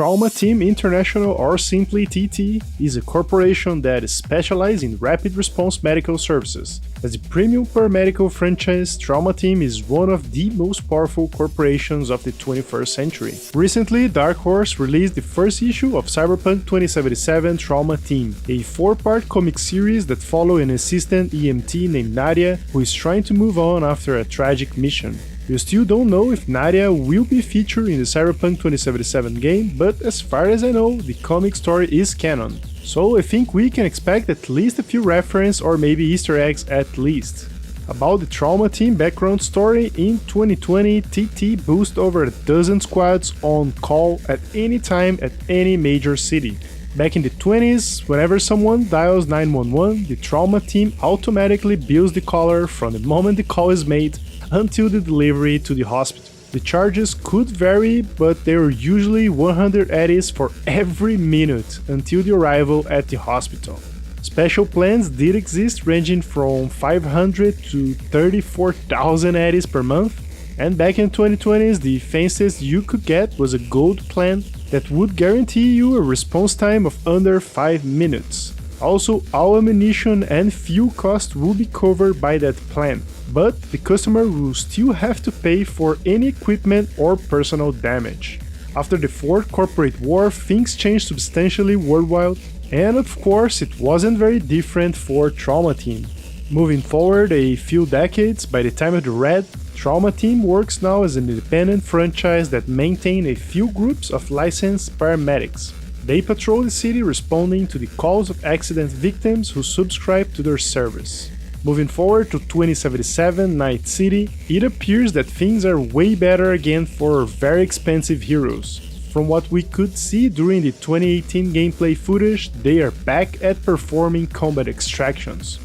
Trauma Team International, or simply TT, is a corporation that specializes in rapid response medical services. As the premium paramedical franchise, Trauma Team is one of the most powerful corporations of the 21st century. Recently, Dark Horse released the first issue of Cyberpunk 2077 Trauma Team, a 4-part comic series that follows an assistant EMT named Nadia who is trying to move on after a tragic mission. We still don't know if Nadia will be featured in the Cyberpunk 2077 game, but as far as I know, the comic story is canon. So I think we can expect at least a few references or maybe Easter eggs at least. About the Trauma Team background story, in 2020, TT boosted over a dozen squads on call at any time at any major city. Back in the 20s, whenever someone dials 911, the Trauma Team automatically bills the caller from the moment the call is made until the delivery to the hospital. The charges could vary, but they were usually 100 eddies for every minute until the arrival at the hospital. Special plans did exist ranging from 500 to 34,000 eddies per month, and back in 2020s the fanciest you could get was a gold plan that would guarantee you a response time of under 5 minutes. Also, all ammunition and fuel costs will be covered by that plan, but the customer will still have to pay for any equipment or personal damage. After the Fourth Corporate War, things changed substantially worldwide, and of course it wasn't very different for Trauma Team. Moving forward a few decades, by the time of the Red, Trauma Team works now as an independent franchise that maintains a few groups of licensed paramedics. They patrol the city responding to the calls of accident victims who subscribe to their service. Moving forward to 2077 Night City, it appears that things are way better again for very expensive heroes. From what we could see during the 2018 gameplay footage, they are back at performing combat extractions.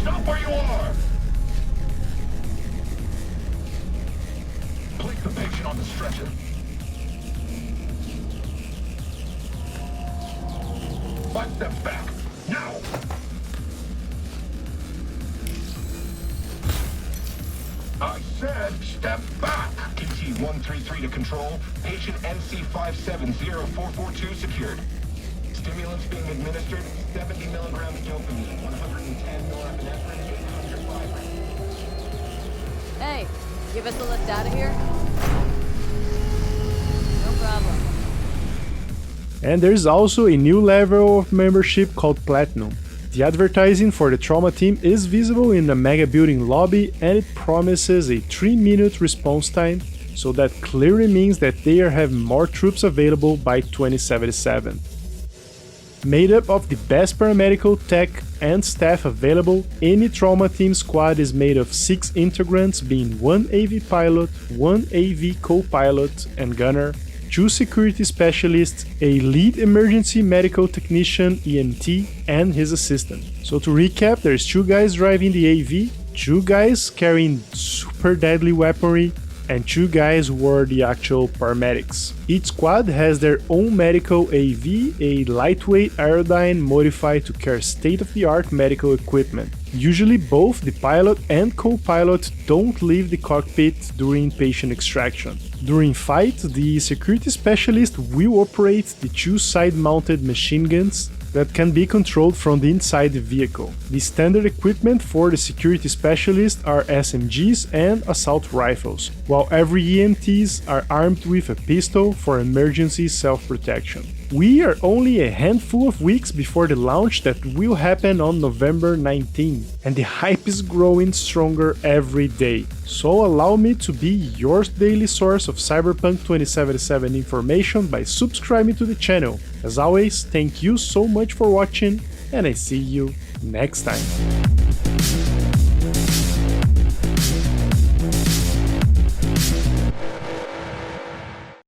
Stop where you are! Place the patient on the stretcher. Five steps back. Now! I said step back! PT-133 to control. Patient NC570442 secured. Stimulants being administered, 70 milligrams dopamine, 110 norepinephrine, 800 fibrine. Hey, give us a lift out of here? No problem. And there's also a new level of membership called Platinum. The advertising for the Trauma Team is visible in the Mega Building lobby, and it promises a 3-minute response time, so that clearly means that they are having more troops available by 2077. Made up of the best paramedical tech and staff available, any Trauma Team squad is made of 6 integrants, being 1 AV pilot, 1 AV co-pilot and gunner, 2 security specialists, a lead emergency medical technician EMT, and his assistant. So to recap, there's 2 guys driving the AV, 2 guys carrying super deadly weaponry, and 2 guys who are the actual paramedics. Each squad has their own medical AV, a lightweight aerodyne modified to carry state-of-the-art medical equipment. Usually both the pilot and co-pilot don't leave the cockpit during patient extraction. During fight, the security specialist will operate the 2 side-mounted machine guns that can be controlled from the inside the vehicle. The standard equipment for the security specialist are SMGs and assault rifles, while every EMTs are armed with a pistol for emergency self-protection. We are only a handful of weeks before the launch that will happen on November 19, and the hype is growing stronger every day. So allow me to be your daily source of Cyberpunk 2077 information by subscribing to the channel. As always, thank you so much for watching, and I see you next time.